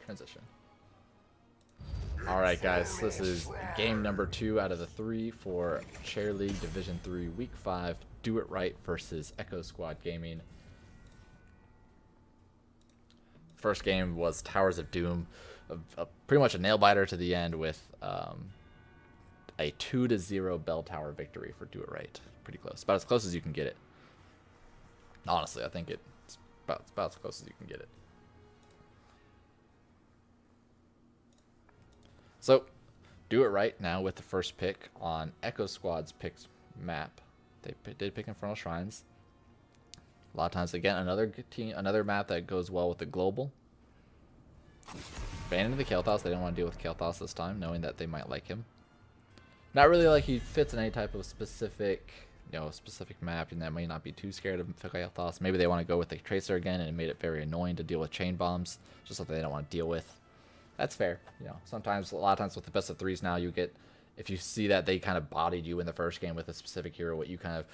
transition. All right, guys, this is game number 2 out of the 3 for Chair League Division 3 Week 5. Do It Right versus Echo Squad Gaming. First game was Towers of Doom, pretty much a nail biter to the end with a 2-0 bell tower victory for Do It Right. Pretty close, about as close as you can get it. Honestly, I think it's about as close as you can get it. So, Do It Right now with the first pick on Echo Squad's picked map. They did pick Infernal Shrines. A lot of times, again, another map that goes well with the global. Banning the Kael'thas. They didn't want to deal with Kael'thas this time, knowing that they might like him. Not really like he fits in any type of specific map, and that may not be too scared of Kael'thas. Maybe they want to go with the Tracer again, and it made it very annoying to deal with chain bombs. Just something they don't want to deal with. That's fair. Sometimes, a lot of times with the best of 3s now, you get, if you see that they kind of bodied you in the first game with a specific hero, what you kind of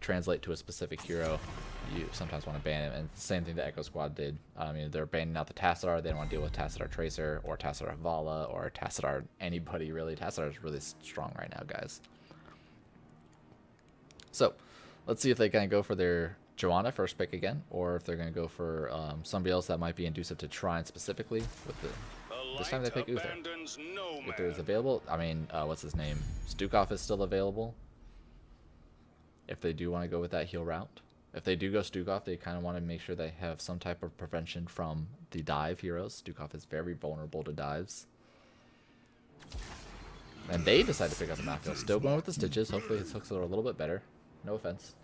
translate to a specific hero, you sometimes want to ban him. And same thing the Echo Squad did. I mean, they're banning out the Tassadar. They don't want to deal with Tassadar Tracer or Tassadar Vala or Tassadar anybody, really. Tassadar is really strong right now, guys. So, let's see if they kind of go for their Joanna first pick again, or if they're going to go for somebody else that might be inducive to Shrine specifically. This time they pick Uther. Uther is available. I mean, what's his name? Stukov is still available. If they do want to go with that heal route. If they do go Stukov, they kind of want to make sure they have some type of prevention from the dive heroes. Stukov is very vulnerable to dives. And they decide to pick up the Malthael. Still going with the Stitches. Hopefully his hooks are a little bit better. No offense.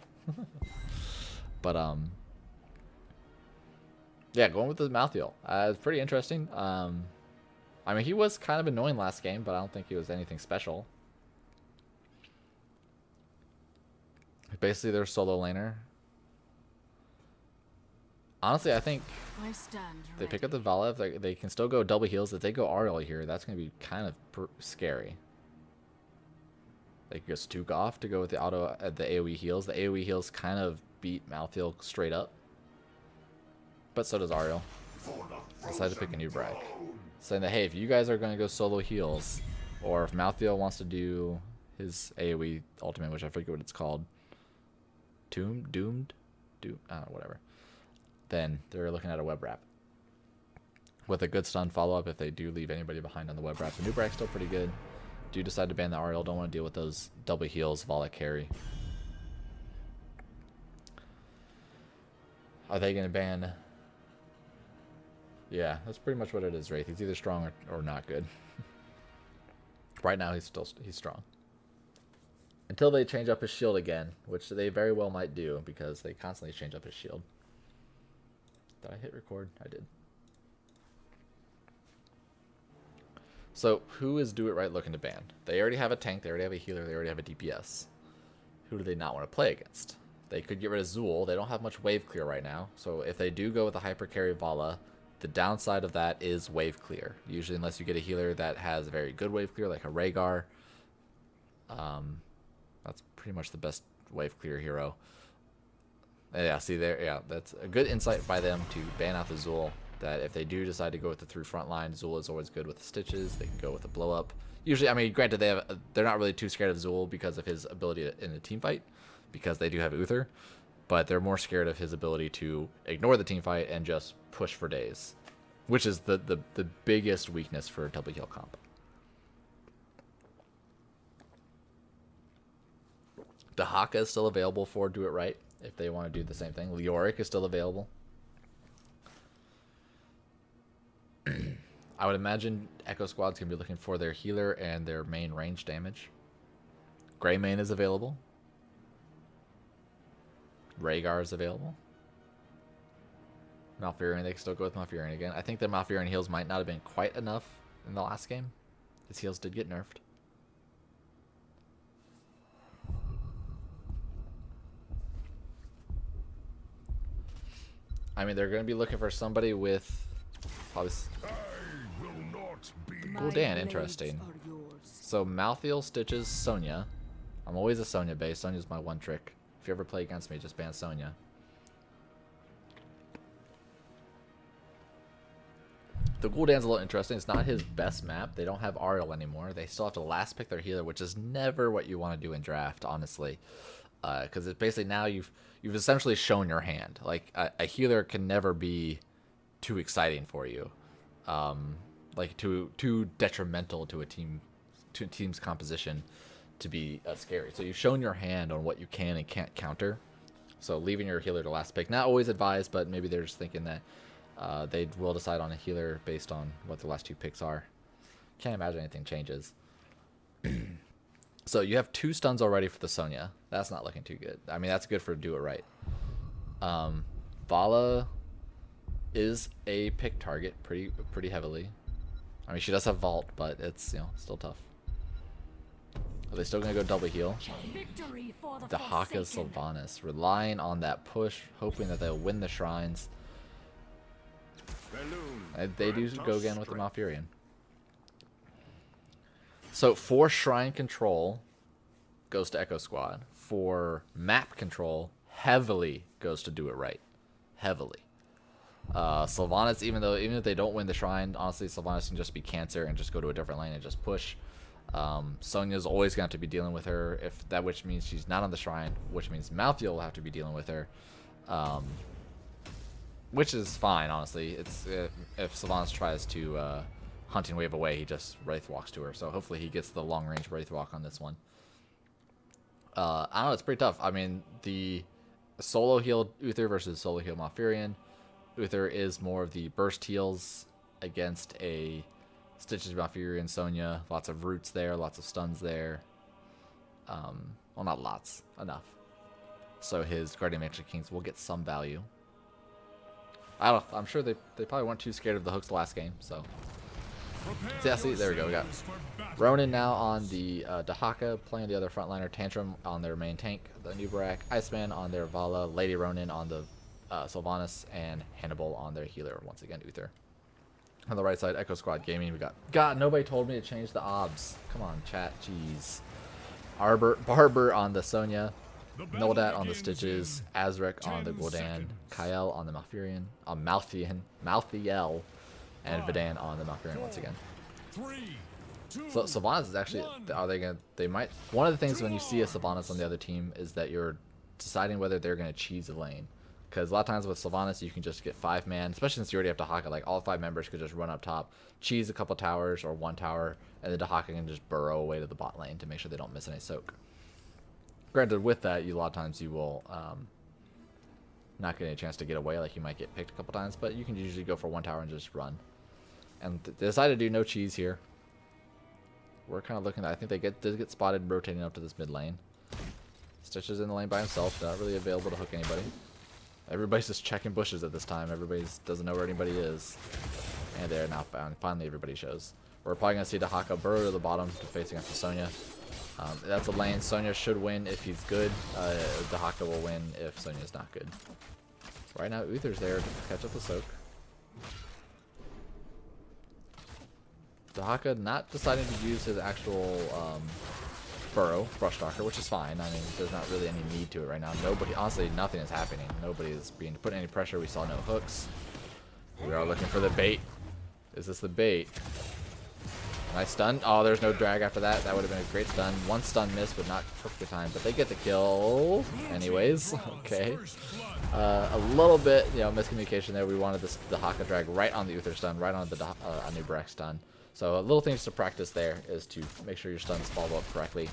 But, yeah, going with the Malthael. It's pretty interesting. I mean, he was kind of annoying last game, but I don't think he was anything special. Basically, their solo laner. Honestly, I think they pick up the Vala. If they can still go double heals. If they go Ariel here, that's going to be kind of scary. They could go Stuk off to go with the AoE heals. The AoE heals kind of beat Malthael straight up. But so does Ariel. Decided to pick a new brag. Saying that, hey, if you guys are going to go solo heals, or if Malthael wants to do his AoE ultimate, which I forget what it's called, Doomed? Whatever. Then they're looking at a web wrap. With a good stun follow-up if they do leave anybody behind on the web wrap. The new brag's still pretty good. Do decide to ban the Ariel. Don't want to deal with those double heals, Vala carry. Are they going to ban? Yeah, that's pretty much what it is, Wraith. He's either strong or not good. Right now, he's strong. Until they change up his shield again, which they very well might do because they constantly change up his shield. Did I hit record? I did. So, who is Do It Right looking to ban? They already have a tank, they already have a healer, they already have a DPS. Who do they not want to play against? They could get rid of Zool. They don't have much wave clear right now. So if they do go with a hyper carry Vala, the downside of that is wave clear. Usually unless you get a healer that has very good wave clear, like a Rhaegar. That's pretty much the best wave clear hero. Yeah, see there, yeah, that's a good insight by them to ban out the Zool. That if they do decide to go with the 3 front line, Zool is always good with the Stitches. They can go with the blow up. Usually, I mean, granted, they're not really too scared of Zool because of his ability in a team fight, because they do have Uther, but they're more scared of his ability to ignore the team fight and just push for days, which is the biggest weakness for double heal comp. Dahaka is still available for Do It Right if they want to do the same thing. Leoric is still available. I would imagine Echo Squad's going to be looking for their healer and their main range damage. Greymane is available. Rhaegar is available. Malfurion, they can still go with Malfurion again. I think the Malfurion heals might not have been quite enough in the last game. His heals did get nerfed. I mean, they're going to be looking for somebody with probably... Gul'dan, interesting. So Malthael, Stitches, Sonya. I'm always a Sonya base. Sonya's my one trick. If you ever play against me, just ban Sonya. The Gul'dan's a little interesting. It's not his best map. They don't have Ariel anymore. They still have to last pick their healer, which is never what you want to do in draft, honestly. Because it's basically now you've essentially shown your hand. Like a healer can never be too exciting for you, like too detrimental to a team's composition to be scary. So you've shown your hand on what you can and can't counter. So leaving your healer to last pick, not always advised, but maybe they're just thinking that they will decide on a healer based on what the last 2 picks are. Can't imagine anything changes. So you have 2 stuns already for the Sonya. That's not looking too good. I mean, that's good for do it right. Vala is a pick target pretty heavily. I mean, she does have Vault, but it's, you know, still tough. Are they still going to go double heal? Dahaka Sylvanas, relying on that push, hoping that they'll win the shrines. And they do go again with the Malfurion. So for shrine control, goes to Echo Squad. For map control, heavily goes to do it right. Heavily. Sylvanas, even if they don't win the shrine, honestly, Sylvanas can just be cancer and just go to a different lane and just push. Sonya's always going to be dealing with her, which means she's not on the shrine, which means Malthael will have to be dealing with her, which is fine, honestly. It's if Sylvanas tries to hunting wave away, he just Wraith walks to her. So hopefully he gets the long range Wraith walk on this one. I don't know, it's pretty tough. I mean, the solo heal Uther versus solo heal Malfurion. Uther is more of the burst heals against a Stitches Malfurion Sonya. Lots of roots there, lots of stuns there. Well, not lots, enough. So his Guardian of Ancient Kings will get some value. I'm sure they probably weren't too scared of the hooks last game, so. Yeah, see, there we go. We got Ronin now on the Dahaka, playing the other frontliner. Tantrum on their main tank, the Nubarak. Iceman on their Vala. Lady Ronin on the Sylvanas, and Hannibal on their healer, once again, Uther. On the right side, Echo Squad Gaming, we got... God, nobody told me to change the obs. Come on, chat, jeez. Barber on the Sonya. Noldat on the Stitches. Azrek on the Gul'dan. Kael on the Malfurion. Malthael. And Vidan on the Malfurion once again. So Sylvanas is actually... One of the things when you see a Sylvanas on the other team is that you're deciding whether they're going to cheese a lane. Because a lot of times with Sylvanas, you can just get 5-man, especially since you already have Dahaka. Like, all 5 members could just run up top, cheese a couple towers or 1 tower, and then Dahaka can just burrow away to the bot lane to make sure they don't miss any soak. Granted, with that, a lot of times you will not get any chance to get away, like you might get picked a couple times, but you can usually go for 1 tower and just run. And they decided to do no cheese here. We're kind of looking at, I think they did get spotted rotating up to this mid lane. Stitch is in the lane by himself, not really available to hook anybody. Everybody's just checking bushes at this time. Everybody doesn't know where anybody is. And there, now finally everybody shows. We're probably going to see Dahaka burrow to the bottom to face against the Sonya. That's a lane. Sonya should win if he's good. Dahaka will win if Sonya's not good. Right now, Uther's there to catch up the soak. Dahaka not deciding to use his actual burrow, Brush Stalker, which is fine. I mean, there's not really any need to it right now. Honestly, nothing is happening. Nobody is being put any pressure. We saw no hooks. We are looking for the bait. Is this the bait? Nice stun. Oh, there's no drag after that. That would have been a great stun. 1 stun miss, but not perfect time. But they get the kill anyways. Okay. A little bit, miscommunication there. We wanted the Dahaka drag right on the Uther stun, right on the Nubarak stun. So little things to practice there is to make sure your stuns follow up correctly.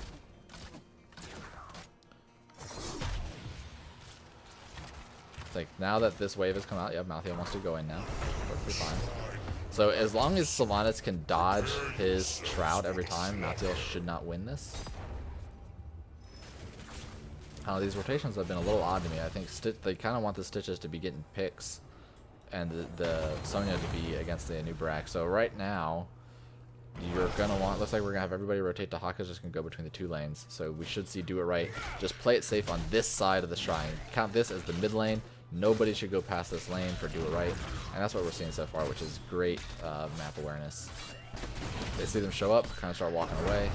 It's like now that this wave has come out, yeah, Malthael wants to go in now. Perfectly fine. So as long as Sylvanas can dodge his Shroud every time, Malthael should not win this. These rotations have been a little odd to me. I think they kind of want the Stitches to be getting picks and the Sonya to be against the Nubarak. So right now, you're gonna looks like we're gonna have everybody rotate. Dahaka's just gonna go between the 2 lanes, so we should see do it right. Just play it safe on this side of the shrine. Count this as the mid lane. Nobody should go past this lane for do it right, and that's what we're seeing so far, which is great map awareness. They see them show up, kind of start walking away.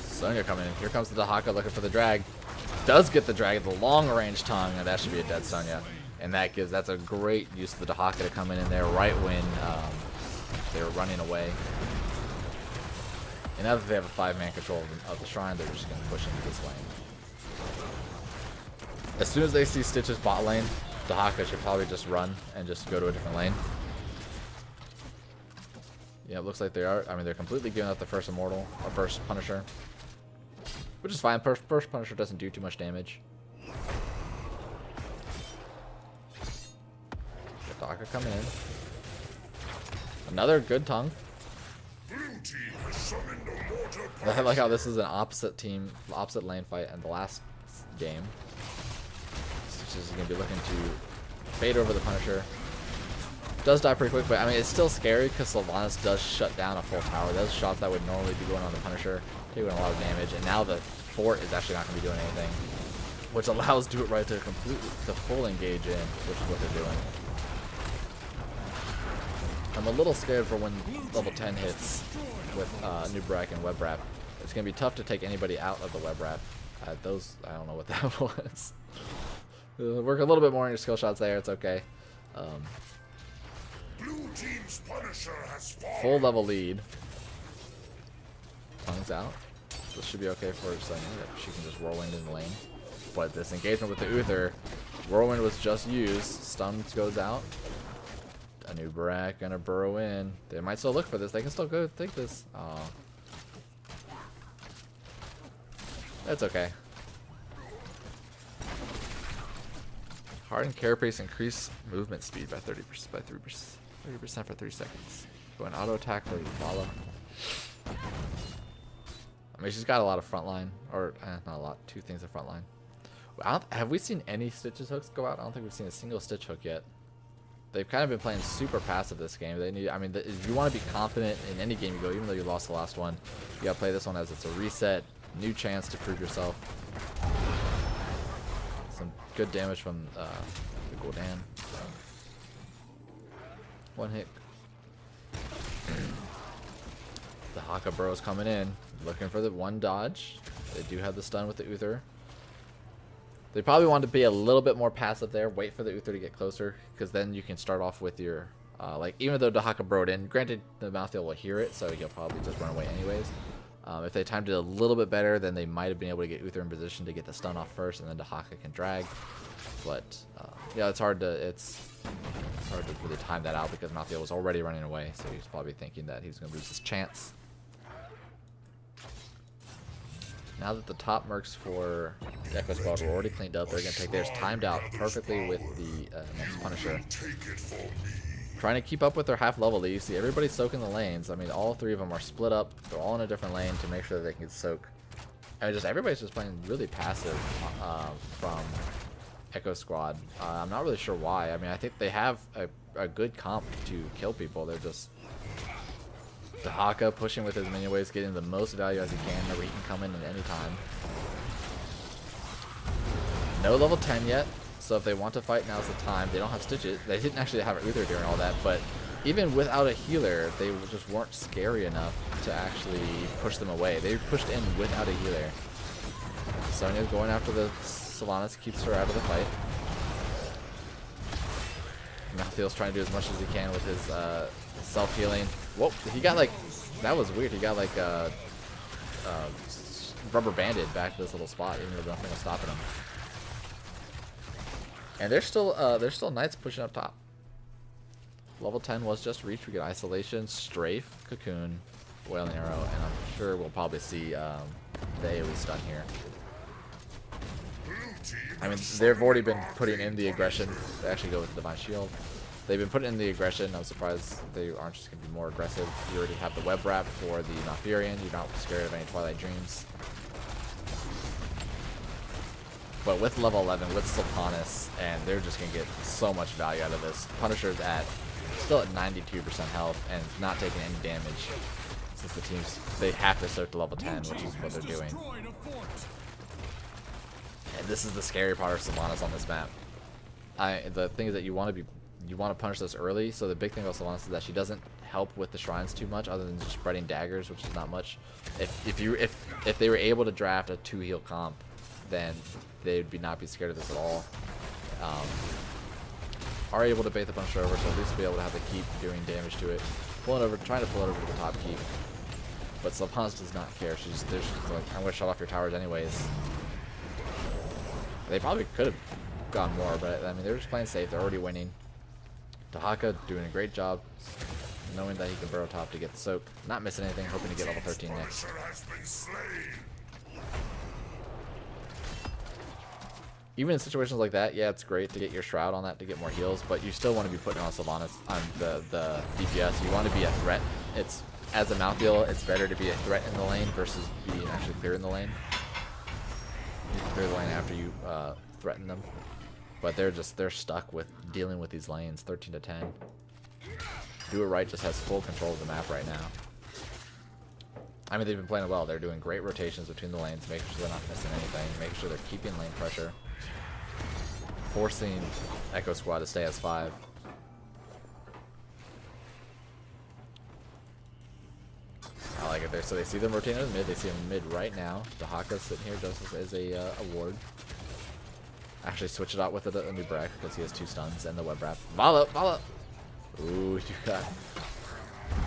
Sonya coming in. Here comes the Dahaka looking for the drag. Does get the drag at the long range tongue, and that should be a dead Sonya. And that's a great use of the Dahaka to come in there right when they were running away. And now that they have a 5-man control of the shrine, they're just going to push into this lane. As soon as they see Stitch's bot lane, Dahaka should probably just run and just go to a different lane. Yeah, it looks like they are. I mean, they're completely giving up the first Immortal, or first Punisher. Which is fine. First Punisher doesn't do too much damage. Dahaka coming in. Another good tongue. I like how this is an opposite lane fight in the last game. Stitch is going to be looking to fade over the Punisher. Does die pretty quick, but I mean it's still scary because Sylvanas does shut down a full tower. Those shots that would normally be going on the Punisher taking a lot of damage, and now the fort is actually not going to be doing anything, which allows Do It Right to full engage in, which is what they're doing. I'm a little scared for when level 10 hits with Nubrak and Web Wrap. It's going to be tough to take anybody out of the Web Wrap. I don't know what that was. Work a little bit more on your skill shots there. It's okay. Blue team's Punisher has fallen. Full level lead. Tongue's out. This should be okay for Sunny. She can just whirlwind in the lane. But this engagement with the Uther, whirlwind was just used. Stun goes out. A new Barak gonna burrow in. They might still look for this. They can still go take this. Oh. That's okay. Hardened Carapace increase movement speed by 30% by 30% for 3 seconds. Go an auto attack for follow. I mean, she's got a lot of frontline, or not a lot. 2 things of frontline. Have we seen any Stitch's hooks go out? I don't think we've seen a single Stitch hook yet. They've kind of been playing super passive this game. They need. I mean, if you want to be confident in any game you go, even though you lost the last one, you gotta play this one as it's a reset, new chance to prove yourself. Some good damage from the Gul'dan. One hit. The Haka Bros coming in, looking for the one dodge. They do have the stun with the Uther. They probably want to be a little bit more passive there. Wait for the Uther to get closer, because then you can start off with your like. Even though Dahaka broed in, granted the Malthael will hear it, so he'll probably just run away anyways. If they timed it a little bit better, then they might have been able to get Uther in position to get the stun off first, and then Dahaka can drag. But yeah, it's hard to really time that out because Malthael was already running away, so he's probably thinking that he's going to lose his chance. Now that the top mercs for the Echo Squad were already cleaned up, they're going to take theirs timed out perfectly with the next Punisher. Trying to keep up with their half level lead. You see everybody's soaking the lanes. I mean, all 3 of them are split up. They're all in a different lane to make sure that they can soak. And everybody's just playing really passive from Echo Squad. I'm not really sure why. I mean, I think they have a good comp to kill people. They're just Dahaka pushing with his minion waves, getting the most value as he can, where he can come in at any time. No level 10 yet, so if they want to fight, now's the time. They don't have Stitches. They didn't actually have Uther during all that, but even without a healer, they just weren't scary enough to actually push them away. They pushed in without a healer. Sonya's going after the Sylvanas, keeps her out of the fight. Malthael's trying to do as much as he can with his self-healing. Whoa, he got like, that was weird. He got like rubber banded back to this little spot, even though nothing was stopping him. And there's still knights pushing up top. Level 10 was just reached. We get Isolation, Strafe, Cocoon, Wailing Arrow, and I'm sure we'll probably see the AoE stun here. I mean, they've already been putting in the aggression. They actually go with the Divine Shield. They've been putting in the aggression. I'm surprised they aren't just going to be more aggressive. You already have the Web Wrap for the Malfurion. You're not scared of any Twilight Dreams. But with level 11, with Sylvanas, and they're just going to get so much value out of this. Punisher's still at 92% health and not taking any damage. Since the teams, they have to soak to level 10, which is what they're doing. And this is the scary part of Sylvanas on this map. The thing is that you want to punish this early. So the big thing about Sylvanas is that she doesn't help with the shrines too much, other than just spreading daggers, which is not much. If they were able to draft a 2 heal comp, then they'd not be scared of this at all. are able to bait the Punisher over, so at least be able to have to keep doing damage to it. Pulling over, trying to pull it over to the top keep. But Sylvanas does not care. She's like, I'm going to shut off your towers anyways. They probably could have gone more, but I mean, they're just playing safe. They're already winning. Dahaka doing a great job, knowing that he can burrow top to get the soak. Not missing anything, hoping to get level 13 next. Even in situations like that, yeah, it's great to get your Shroud on that to get more heals, but you still want to be putting on Sylvanas on the DPS. You want to be a threat. It's as a mouthfeel, it's better to be a threat in the lane versus being actually clear in the lane. You can clear the lane after you threaten them, but they're stuck with dealing with these lanes. 13 to 10. Do It Right just has full control of the map right now. I mean, they've been playing well. They're doing great rotations between the lanes, making sure they're not missing anything, making sure they're keeping lane pressure, forcing Echo Squad to stay as 5. I like it there. So they see them rotating in the mid. They see them mid right now. Dahaka sitting here just as a ward. Actually, switch it out with a new Brack because he has 2 stuns and the web wrap. Vala! Ooh, you got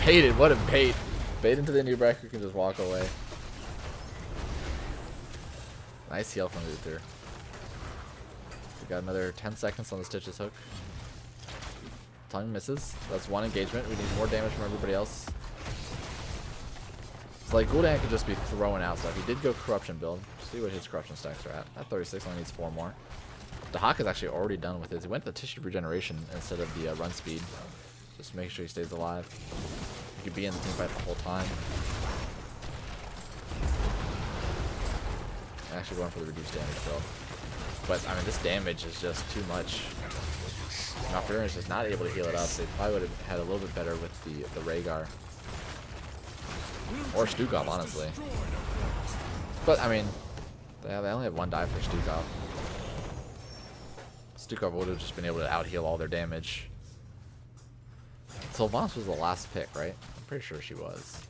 baited. What a bait. Bait into the new Brack who can just walk away. Nice heal from Uther. We got another 10 seconds on the Stitches hook. Tongue misses. That's 1 engagement. We need more damage from everybody else. It's like Gul'dan could just be throwing out stuff. He did go Corruption build. See what his Corruption stacks are at. At 36, only needs 4 more. Dahaka is actually already done with his. He went to the Tissue Regeneration instead of the run speed. Just make sure he stays alive. He could be in the team fight the whole time. Actually going for the reduced damage build. But, I mean, this damage is just too much. Malfurion is just not able to heal it up. They probably would have had a little bit better with the Rhaegar. Or Stukov, honestly. But, I mean, they only have 1 dive for Stukov. Stukov would have just been able to out-heal all their damage. Sylvanas was the last pick, right? I'm pretty sure she was.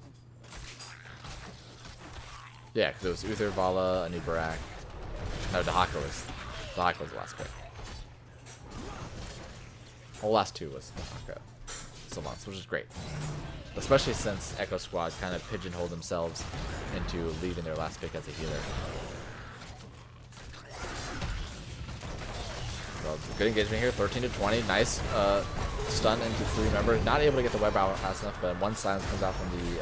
Yeah, because it was Uther, Vala, a new Barak. No, Dahaka was the last pick. Well, last 2 was Dahaka. Sylvanas, which is great. Especially since Echo Squad kind of pigeonholed themselves into leaving their last pick as a healer. So good engagement here, 13 to 20. Nice stun into 3 members. Not able to get the web out fast enough, but 1 silence comes out from the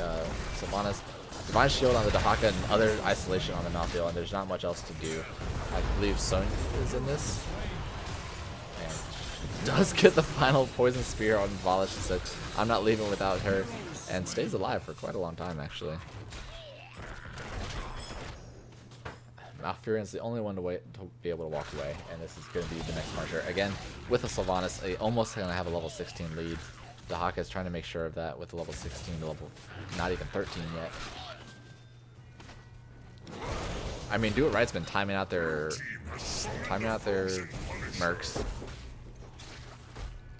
Sylvanas. Divine Shield on the Dahaka and other isolation on the Malthael, and there's not much else to do. I believe Sun is in this. And does get the final Poison Spear on Vala. She said, I'm not leaving without her. And stays alive for quite a long time, actually. Malfurion's the only one to be able to walk away, and this is going to be the next marcher. Again, with a Sylvanas, almost going to have a level 16 lead. Dahaka is trying to make sure of that with a level 16 to level not even 13 yet. I mean, Do It Right's been timing out their mercs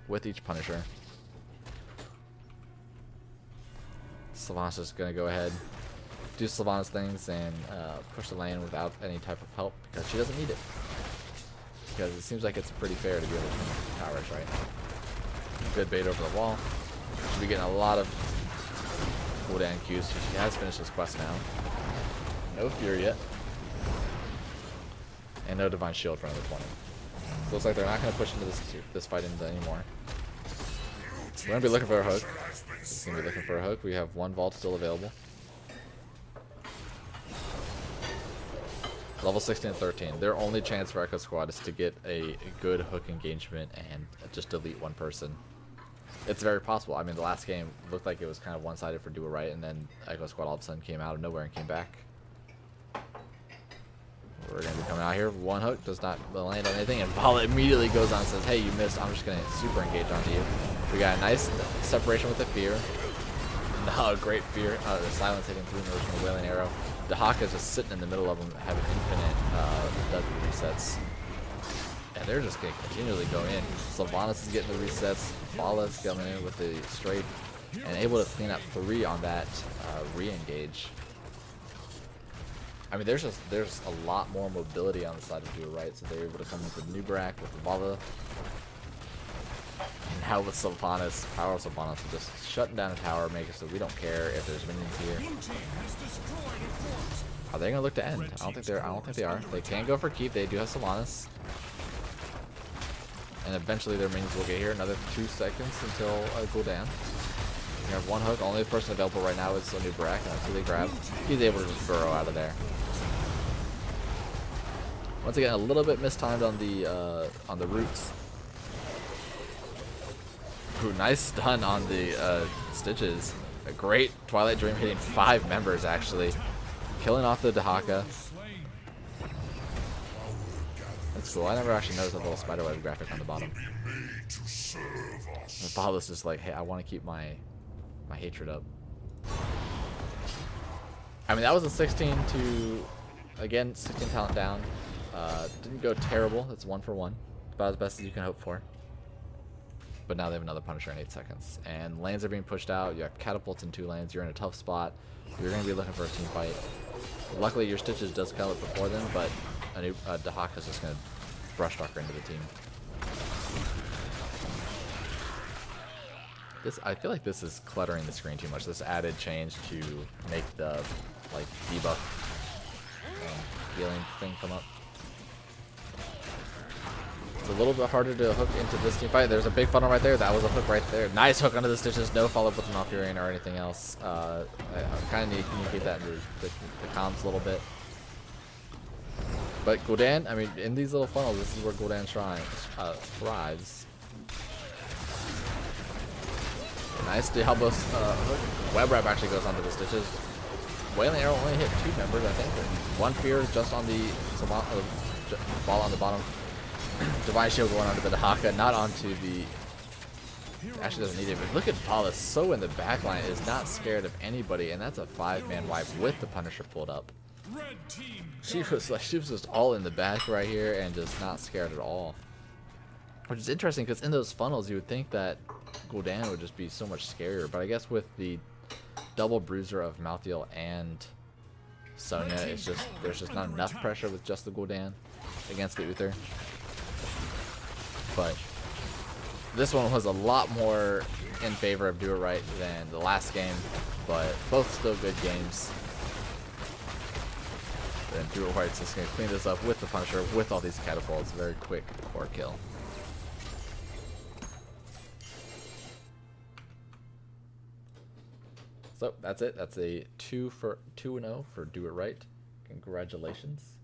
with each Punisher. Sylvanas is going to go ahead, do Sylvanas things, and push the lane without any type of help because she doesn't need it. Because it seems like it's pretty fair to be able to turn towers, right? Good bait over the wall. Should be getting a lot of Gul'dan Qs. She has finished his quest now. No Fury yet. And no Divine Shield for another 20. Looks like they're not going to push into this fight anymore. We're going to be looking for a hook. We're going to be looking for a hook. We have 1 vault still available. Level 16 and 13. Their only chance for Echo Squad is to get a good hook engagement and just delete 1 person. It's very possible. I mean, the last game looked like it was kind of one-sided for Do It Right, and then Echo Squad all of a sudden came out of nowhere and came back. We're going to be coming out here. 1 hook does not land on anything, and Vala immediately goes on and says, hey, you missed. I'm just going to super engage onto you. We got a nice separation with the Fear. No, great Fear. The silence hitting 3 moves from the Wailing Arrow. Dahaka is just sitting in the middle of them, having infinite W resets. And they're just going to continually go in. Sylvanas is getting the resets. Vala's coming in with the straight and able to clean up 3 on that re-engage. I mean, there's a lot more mobility on the side of Do It Right, so they're able to come in with the new Barak with the Vala. now with Sylvanas, Power Sylvanas, just shutting down a tower, making so we don't care if there's minions here. Are they gonna look to end? I don't think they are. They can go for keep. They do have Sylvanas. And eventually their minions will get here. Another 2 seconds until Gul'dan. You have one hook. Only person available right now is New Brack, and that's who they grab. He's able to just burrow out of there. Once again, a little bit mistimed on the roots. Ooh, nice stun on the Stitches. A great Twilight Dream hitting 5 members actually. Killing off the Dahaka. That's cool. I never actually noticed that little spiderweb graphic on the bottom. The Bottomless is like, hey, I want to keep my hatred up. I mean, that was a 16 to, again, 16 talent down. Didn't go terrible. That's 1 for 1. About as best as you can hope for. But now they have another Punisher in 8 seconds. And lanes are being pushed out. You have catapults in 2 lanes. You're in a tough spot. You're going to be looking for a team fight. Luckily, your Stitches does kill it before then, but a new Dahaka is just going to brush Stalker into the team. I feel like this is cluttering the screen too much. This added change to make the like debuff healing thing come up. It's a little bit harder to hook into this team fight. There's a big funnel right there. That was a hook right there. Nice hook onto the Stitches. No follow up with an Offurian or anything else. I kind of need to communicate that into the comms a little bit. But Gul'dan, I mean, in these little funnels, this is where Gul'dan thrives. Nice Diablos hook. Web Wrap actually goes onto the Stitches. Wailing Arrow only hit 2 members, I think. 1 fear just on the ball on the bottom. Divine Shield going onto the Dahaka, not onto the... Actually doesn't need it, but look at Paula, so in the backline, is not scared of anybody, and that's a 5-man wipe with the Punisher pulled up. She was just all in the back right here and just not scared at all. Which is interesting because in those funnels you would think that Gul'dan would just be so much scarier, but I guess with the double bruiser of Malthael and Sonya, it's just there's just not enough pressure with just the Gul'dan against the Uther. But this one was a lot more in favor of Do It Right than the last game, but both still good games. And Do It Right's just going to clean this up with the Punisher, with all these catapults. Very quick core kill. So that's it. That's a 2-0 for Do It Right. Congratulations.